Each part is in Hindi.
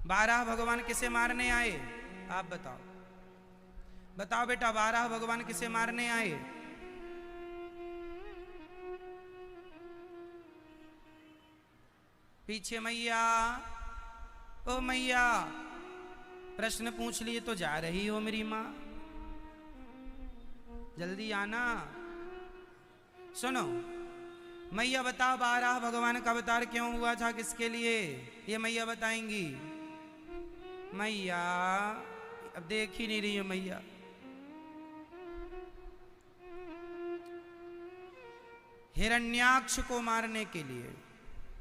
12 भगवान किसे मारने आए? आप बताओ, बताओ बेटा, 12 भगवान किसे मारने आए? पीछे मैया, ओ मैया, प्रश्न पूछ लिए तो जा रही हो मेरी माँ, जल्दी आना। सुनो मैया, बताओ 12 भगवान का अवतार क्यों हुआ था, किसके लिए? ये मैया बताएंगी। मैया अब देख ही नहीं रही हो मैया। हिरण्याक्ष को मारने के लिए,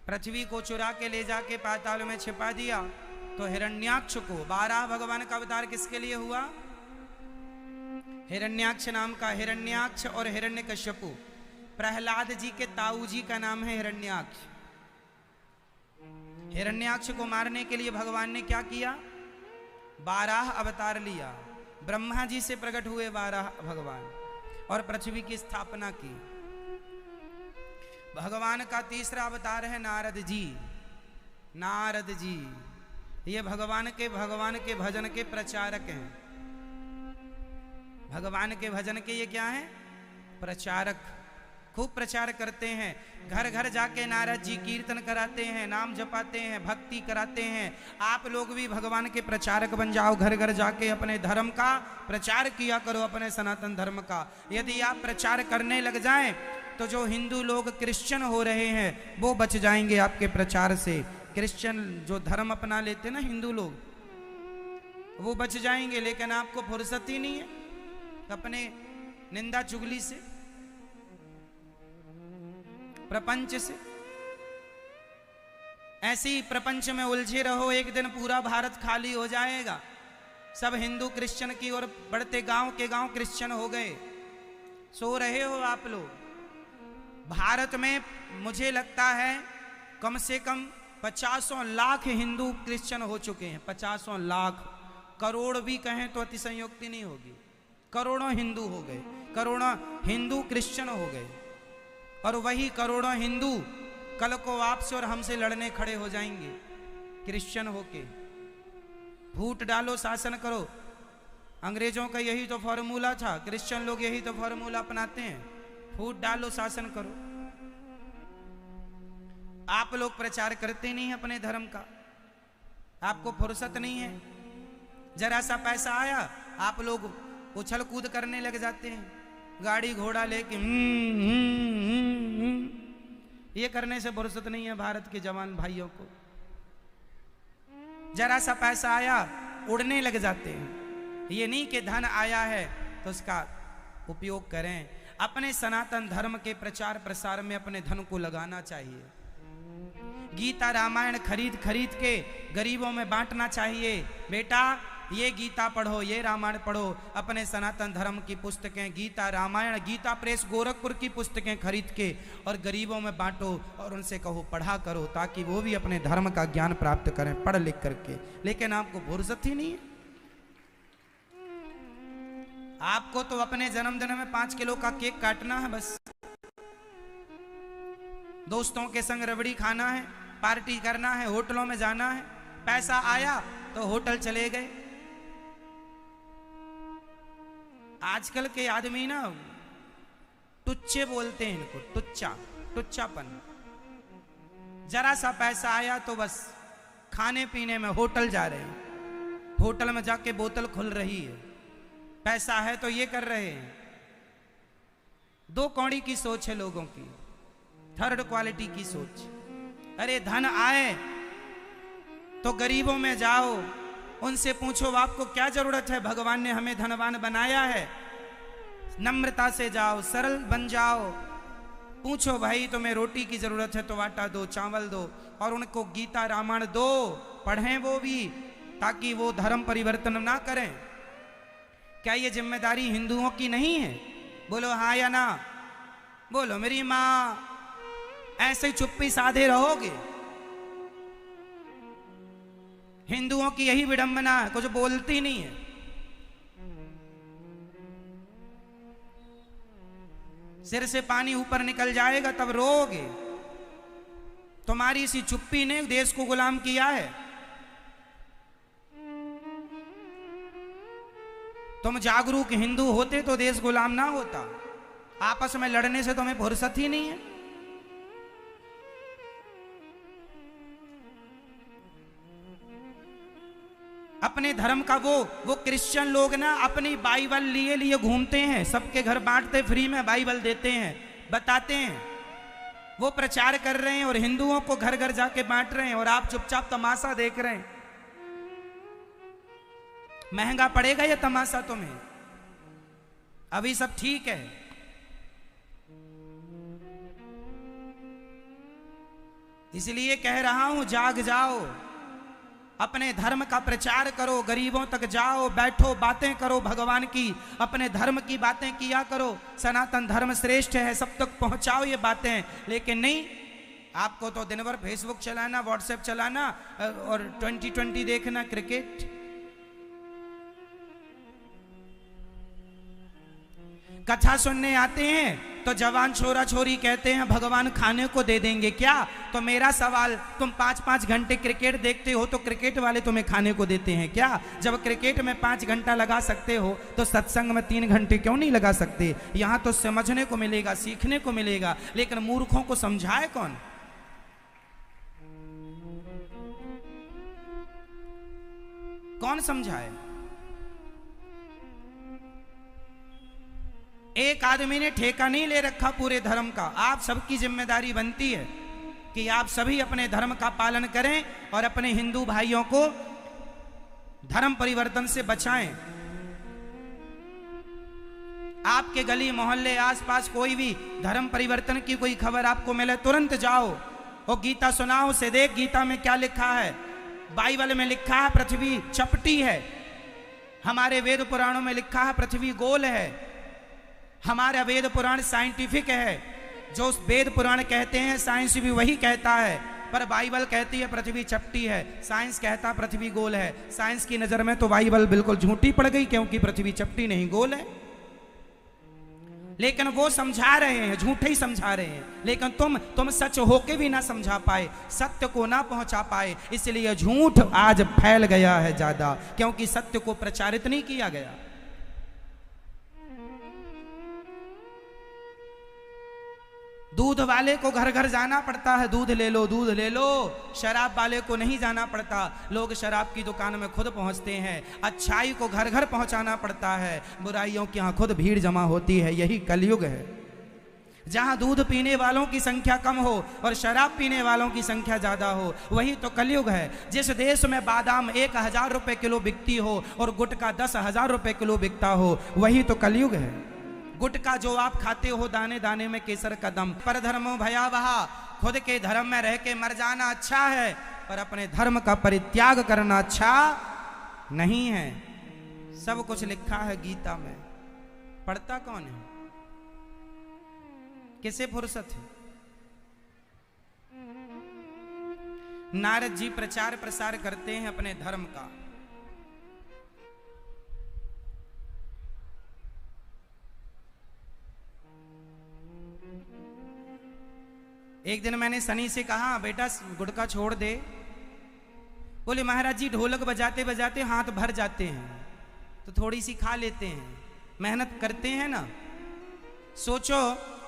पृथ्वी को चुरा के ले जाके पाताल में छिपा दिया, तो हिरण्याक्ष को 12 भगवान का अवतार किसके लिए हुआ? हिरण्याक्ष नाम का, हिरण्याक्ष और हिरण्यकश्यपु, प्रहलाद जी के ताऊ जी का नाम है हिरण्याक्ष। हिरण्याक्ष को मारने के लिए भगवान ने क्या किया? 12 अवतार लिया। ब्रह्मा जी से प्रकट हुए 12 भगवान और पृथ्वी की स्थापना की। भगवान का तीसरा अवतार है नारद जी। नारद जी ये भगवान के भजन के प्रचारक हैं। भगवान के भजन के ये क्या हैं? प्रचारक। खूब प्रचार करते हैं, घर घर जाके नारद जी कीर्तन कराते हैं, नाम जपाते हैं, भक्ति कराते हैं। आप लोग भी भगवान के प्रचारक बन जाओ, घर घर जाके अपने धर्म का प्रचार किया करो, अपने सनातन धर्म का। यदि आप प्रचार करने लग जाएं तो जो हिंदू लोग क्रिश्चियन हो रहे हैं वो बच जाएंगे आपके प्रचार से। क्रिश्चियन जो धर्म अपना लेते ना हिंदू लोग, वो बच जाएंगे, लेकिन आपको फुर्सत ही नहीं है अपने निंदा चुगली से, प्रपंच से। ऐसे ही प्रपंच में उलझे रहो, एक दिन पूरा भारत खाली हो जाएगा। सब हिंदू क्रिश्चियन की ओर बढ़ते, गांव के गांव क्रिश्चियन हो गए। सो रहे हो आप लोग। भारत में मुझे लगता है कम से कम 50 लाख हिंदू क्रिश्चियन हो चुके हैं। 50 लाख, करोड़ भी कहें तो अतिशयोक्ति नहीं होगी। करोड़ों हिंदू हो गए, करोड़ों हिंदू क्रिश्चियन हो गए। और वही करोड़ों हिंदू कल को आपसे और हमसे लड़ने खड़े हो जाएंगे क्रिश्चियन होके। फूट डालो, शासन करो। अंग्रेजों का यही तो फॉर्मूला था, क्रिश्चियन लोग यही तो फॉर्मूला अपनाते हैं। फूट डालो, शासन करो। आप लोग प्रचार करते नहीं अपने धर्म का, आपको फुर्सत नहीं है। जरा सा पैसा आया आप लोग उछल कूद करने लग जाते हैं, गाड़ी घोड़ा लेके ये करने से फुर्सत नहीं है भारत के जवान भाइयों को। जरा सा पैसा आया उड़ने लग जाते हैं। ये नहीं कि धन आया है तो उसका उपयोग करें। अपने सनातन धर्म के प्रचार प्रसार में अपने धन को लगाना चाहिए। गीता रामायण खरीद खरीद के गरीबों में बांटना चाहिए। बेटा ये गीता पढ़ो, ये रामायण पढ़ो। अपने सनातन धर्म की पुस्तकें, गीता रामायण, गीता प्रेस गोरखपुर की पुस्तकें खरीद के और गरीबों में बांटो और उनसे कहो पढ़ा करो, ताकि वो भी अपने धर्म का ज्ञान प्राप्त करें पढ़ लिख करके। लेकिन आपको फुर्सत ही नहीं है। आपको तो अपने जन्मदिन में 5 किलो का केक काटना है बस, दोस्तों के संग रबड़ी खाना है, पार्टी करना है, होटलों में जाना है। पैसा आया तो होटल चले गए। आजकल के आदमी ना टुच्चे बोलते हैं इनको, टुच्चा, टुच्चापन। जरा सा पैसा आया तो बस खाने पीने में होटल जा रहे हैं, होटल में जाके बोतल खुल रही है। पैसा है तो ये कर रहे हैं। 2 कौड़ी की सोच है लोगों की, 3rd क्वालिटी की सोच। अरे धन आए तो गरीबों में जाओ, उनसे पूछो आपको क्या जरूरत है, भगवान ने हमें धनवान बनाया है। नम्रता से जाओ, सरल बन जाओ। पूछो भाई तुम्हें रोटी की जरूरत है तो आटा दो, चावल दो, और उनको गीता रामायण दो, पढ़ें वो भी, ताकि वो धर्म परिवर्तन ना करें। क्या ये जिम्मेदारी हिंदुओं की नहीं है? बोलो हाँ या ना? बोलो मेरी माँ। ऐसे ही चुप्पी साधे रहोगे? हिंदुओं की यही विडंबना है, कुछ बोलती नहीं है। सिर से पानी ऊपर निकल जाएगा तब रोओगे। तुम्हारी इसी चुप्पी ने देश को गुलाम किया है। तुम जागरूक हिंदू होते तो देश गुलाम ना होता। आपस में लड़ने से तुम्हें फुर्सत ही नहीं है। अपने धर्म का वो क्रिश्चियन लोग ना अपनी बाइबल लिए घूमते हैं, सबके घर बांटते, फ्री में बाइबल देते हैं, बताते हैं, वो प्रचार कर रहे हैं और हिंदुओं को घर घर जाके बांट रहे हैं और आप चुपचाप तमाशा देख रहे हैं। महंगा पड़ेगा ये तमाशा तुम्हें। अभी सब ठीक है। इसलिए कह रहा हूं, जाग जाओ, अपने धर्म का प्रचार करो, गरीबों तक जाओ, बैठो, बातें करो भगवान की, अपने धर्म की बातें किया करो। सनातन धर्म श्रेष्ठ है, सब तक पहुंचाओ ये बातें। लेकिन नहीं, आपको तो दिन भर फेसबुक चलाना, व्हाट्सएप चलाना और 2020 देखना, क्रिकेट। कथा सुनने आते हैं तो जवान छोरा छोरी कहते हैं भगवान खाने को दे देंगे क्या। तो मेरा सवाल, तुम 5-5 घंटे क्रिकेट देखते हो तो क्रिकेट वाले तुम्हें खाने को देते हैं क्या। जब क्रिकेट में 5 घंटा लगा सकते हो तो सत्संग में 3 घंटे क्यों नहीं लगा सकते। यहां तो समझने को मिलेगा, सीखने को मिलेगा। लेकिन मूर्खों को समझाए कौन। कौन समझाए। एक आदमी ने ठेका नहीं ले रखा पूरे धर्म का। आप सबकी जिम्मेदारी बनती है कि आप सभी अपने धर्म का पालन करें और अपने हिंदू भाइयों को धर्म परिवर्तन से बचाएं। आपके गली मोहल्ले आसपास कोई भी धर्म परिवर्तन की कोई खबर आपको मिले, तुरंत जाओ और गीता सुनाओ उसे। देख गीता में क्या लिखा है। बाइबल में लिखा है पृथ्वी चपटी है, हमारे वेद पुराणों में लिखा है पृथ्वी गोल है। हमारा वेद पुराण साइंटिफिक है, जो वेद पुराण कहते हैं साइंस भी वही कहता है, पर बाइबल कहती है पृथ्वी चपटी है, साइंस कहता पृथ्वी गोल है। साइंस की नजर में तो बाइबल बिल्कुल झूठी पड़ गई, क्योंकि पृथ्वी चपटी नहीं गोल है। लेकिन वो समझा रहे हैं, झूठे ही समझा रहे हैं। लेकिन तुम सच होके भी ना समझा पाए, सत्य को ना पहुंचा पाए, इसलिए झूठ आज फैल गया है ज्यादा, क्योंकि सत्य को प्रचारित नहीं किया गया। दूध वाले को घर घर जाना पड़ता है, दूध ले लो, दूध ले लो। शराब वाले को नहीं जाना पड़ता, लोग शराब की दुकान में खुद पहुंचते हैं। अच्छाई को घर घर पहुंचाना पड़ता है, बुराइयों की यहाँ खुद भीड़ जमा होती है। यही कलयुग है, जहां दूध पीने वालों की संख्या कम हो और शराब पीने वालों की संख्या ज्यादा हो, वही तो कलयुग है। जिस देश में बादाम 1000 रुपए किलो बिकती हो और गुटखा 10,000 रुपए किलो बिकता हो, वही तो कलयुग है। गुटखा जो आप खाते हो, दाने दाने में केसर का दम। पर धर्मो भयावह, खुद के धर्म में रह के मर जाना अच्छा है, पर अपने धर्म का परित्याग करना अच्छा नहीं है। सब कुछ लिखा है गीता में, पढ़ता कौन है, किसे फुर्सत है। नारद जी प्रचार प्रसार करते हैं अपने धर्म का। एक दिन मैंने सनी से कहा, बेटा गुटखा छोड़ दे। बोले महाराज जी ढोलक बजाते बजाते हाथ भर जाते हैं, तो थोड़ी सी खा लेते हैं। मेहनत करते हैं ना, सोचो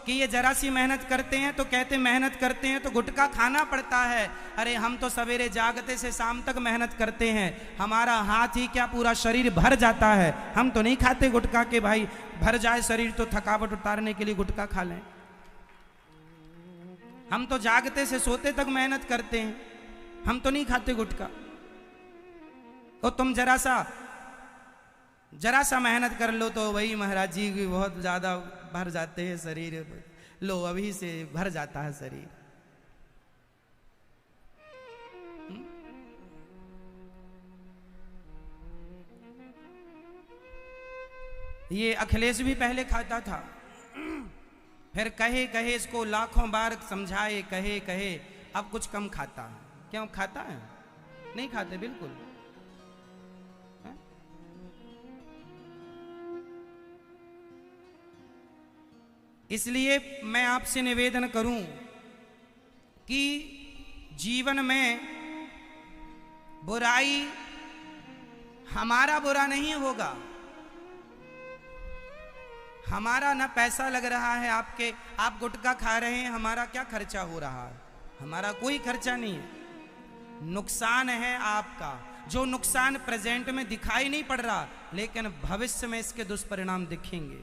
कि ये जरा सी मेहनत करते हैं तो कहते मेहनत करते हैं तो गुटखा खाना पड़ता है। अरे हम तो सवेरे जागते से शाम तक मेहनत करते हैं, हमारा हाथ ही क्या पूरा शरीर भर जाता है। हम तो नहीं खाते गुटखा के भाई भर जाए शरीर तो थकावट उतारने के लिए गुटखा खा लें। हम तो जागते से सोते तक मेहनत करते हैं, हम तो नहीं खाते गुटखा। तो तुम जरा सा मेहनत कर लो तो वही महाराज जी की बहुत ज्यादा भर जाते हैं शरीर। लो अभी से भर जाता है शरीर। ये अखिलेश भी पहले खाता था, फिर कहे कहे इसको लाखों बार समझाए, कहे कहे अब कुछ कम खाता है। क्यों खाता है? नहीं खाते बिल्कुल। इसलिए मैं आपसे निवेदन करूं कि जीवन में बुराई हमारा बुरा नहीं होगा, हमारा ना पैसा लग रहा है आपके, आप गुटखा खा रहे हैं, हमारा क्या खर्चा हो रहा है? हमारा कोई खर्चा नहीं है। नुकसान है आपका, जो नुकसान प्रेजेंट में दिखाई नहीं पड़ रहा, लेकिन भविष्य में इसके दुष्परिणाम दिखेंगे।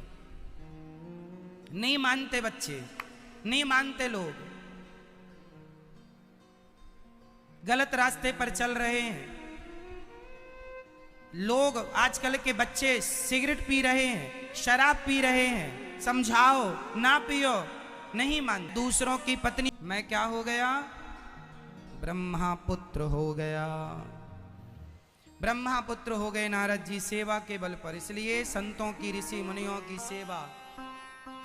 नहीं मानते बच्चे, नहीं मानते लोग, गलत रास्ते पर चल रहे हैं लोग। आजकल के बच्चे सिगरेट पी रहे हैं, शराब पी रहे हैं, समझाओ ना पियो, नहीं मान। दूसरों की पत्नी, मैं क्या हो गया? ब्रह्मा पुत्र हो गया। ब्रह्मा पुत्र हो गए नारद जी सेवा के बल पर। इसलिए संतों की, ऋषि मुनियों की सेवा,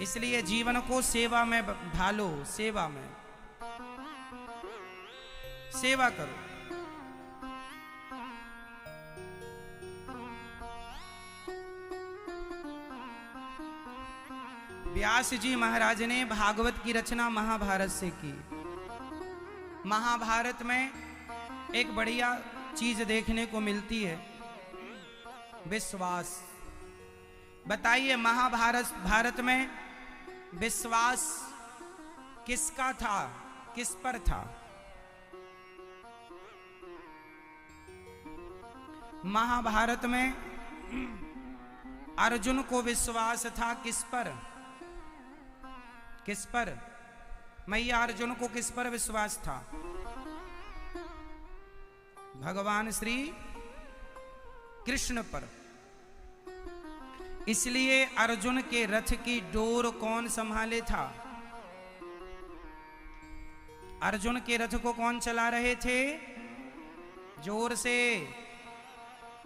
इसलिए जीवन को सेवा में ढालो, सेवा में सेवा करो। व्यास जी महाराज ने भागवत की रचना महाभारत से की। महाभारत में एक बढ़िया चीज देखने को मिलती है, विश्वास। बताइए भारत में विश्वास किसका था, किस पर था? महाभारत में अर्जुन को विश्वास था किस पर? किस पर? मैया अर्जुन को किस पर विश्वास था? भगवान श्री कृष्ण पर। इसलिए अर्जुन के रथ की डोर कौन संभाले था? अर्जुन के रथ को कौन चला रहे थे? जोर से,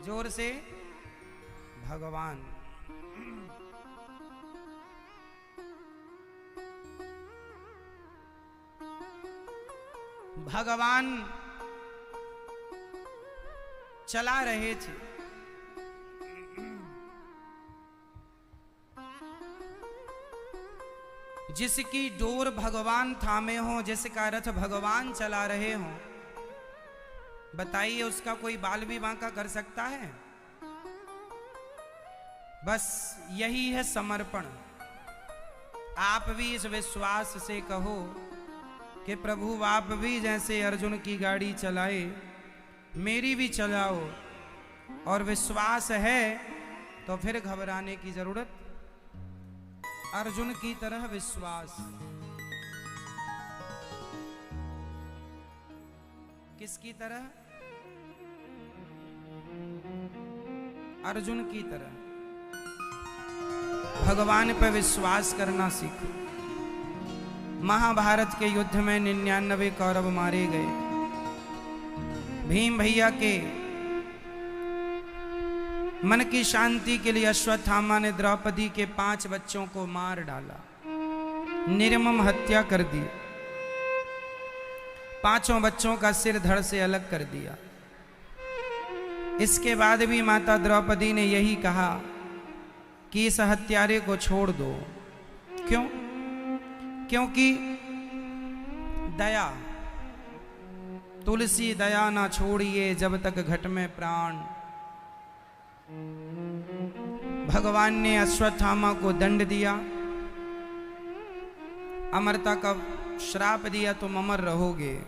जोर से, भगवान। भगवान चला रहे थे। जिसकी डोर भगवान थामे हो, जिसका रथ भगवान चला रहे हो, बताइए उसका कोई बाल भी बांका कर सकता है? बस यही है समर्पण। आप भी इस विश्वास से कहो कि प्रभु आप भी जैसे अर्जुन की गाड़ी चलाए, मेरी भी चलाओ। और विश्वास है तो फिर घबराने की जरूरत। अर्जुन की तरह विश्वास। किसकी तरह? अर्जुन की तरह भगवान पर विश्वास करना सीखो। महाभारत के युद्ध में 99 कौरव मारे गए। भीम भैया के मन की शांति के लिए अश्वत्थामा ने द्रौपदी के 5 बच्चों को मार डाला, निर्मम हत्या कर दी। 5 बच्चों का सिर धड़ से अलग कर दिया। इसके बाद भी माता द्रौपदी ने यही कहा कि इस हत्यारे को छोड़ दो। क्यों? क्योंकि दया, तुलसी दया ना छोड़िए जब तक घट में प्राण। भगवान ने अश्वत्थामा को दंड दिया, अमरता का श्राप दिया, तुम अमर रहोगे,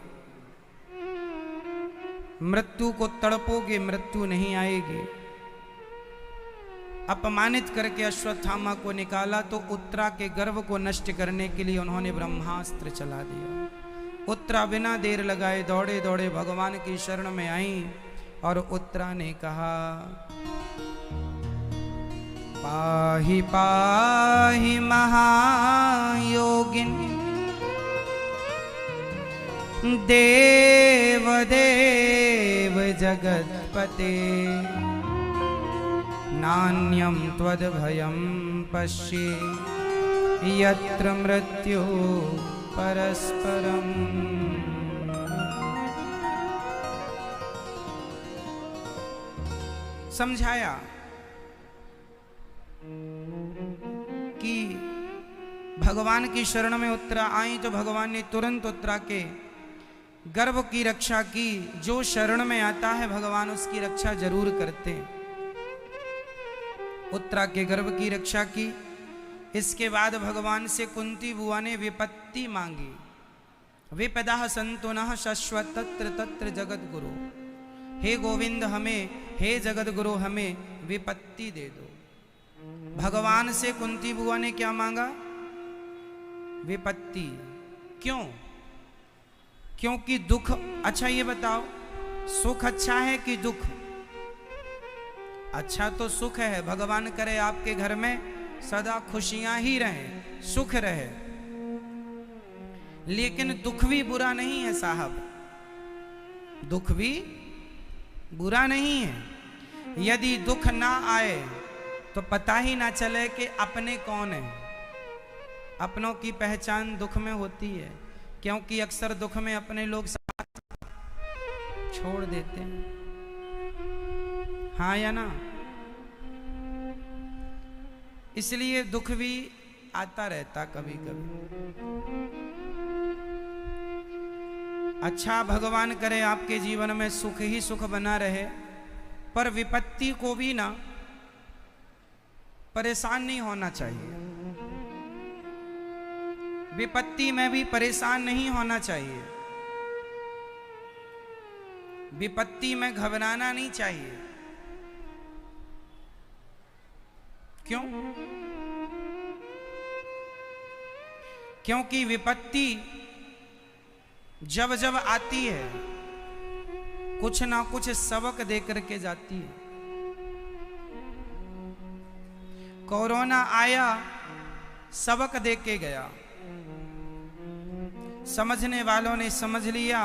मृत्यु को तड़पोगे, मृत्यु नहीं आएगी। अपमानित करके अश्वत्थामा को निकाला तो उत्तरा के गर्व को नष्ट करने के लिए उन्होंने ब्रह्मास्त्र चला दिया। उत्तरा बिना देर लगाए दौड़े दौड़े भगवान की शरण में आई और उत्तरा ने कहा, पाहि पाहि महायोगिन देव देव जगत्पते, नान्यं त्वद्भयं पश्ये यत्र मृत्यु परस्परम। समझाया कि भगवान की शरण में उत्तरा आई तो भगवान ने तुरंत उत्तरा के गर्भ की रक्षा की। जो शरण में आता है भगवान उसकी रक्षा जरूर करते। उत्तरा के गर्भ की रक्षा की इसके बाद भगवान से कुंती बुआ ने विपत्ति मांगी। विपदा संतुनः शश्वत तत्र तत्र जगत गुरु, हे गोविंद हमें, हे जगत गुरु हमें विपत्ति दे दो। भगवान से कुंती बुआ ने क्या मांगा? विपत्ति। क्यों? क्योंकि दुख। अच्छा ये बताओ, सुख अच्छा है कि दुख? अच्छा तो सुख है। भगवान करे आपके घर में सदा खुशियां ही रहे, सुख रहे। लेकिन दुख भी बुरा नहीं है साहब, दुख भी बुरा नहीं है। यदि दुख ना आए तो पता ही ना चले कि अपने कौन है। अपनों की पहचान दुख में होती है, क्योंकि अक्सर दुख में अपने लोग साथ छोड़ देते हैं। हाँ या ना? इसलिए दुख भी आता रहता कभी कभी। अच्छा, भगवान करे आपके जीवन में सुख ही सुख बना रहे, पर विपत्ति को भी ना परेशान नहीं होना चाहिए। विपत्ति में भी परेशान नहीं होना चाहिए। विपत्ति में घबराना नहीं चाहिए। क्यों? क्योंकि विपत्ति जब जब आती है कुछ ना कुछ सबक दे करके जाती है। कोरोना आया, सबक दे के गया। समझने वालों ने समझ लिया,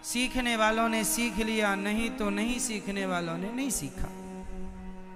सीखने वालों ने सीख लिया, नहीं तो नहीं सीखने वालों ने नहीं सीखा।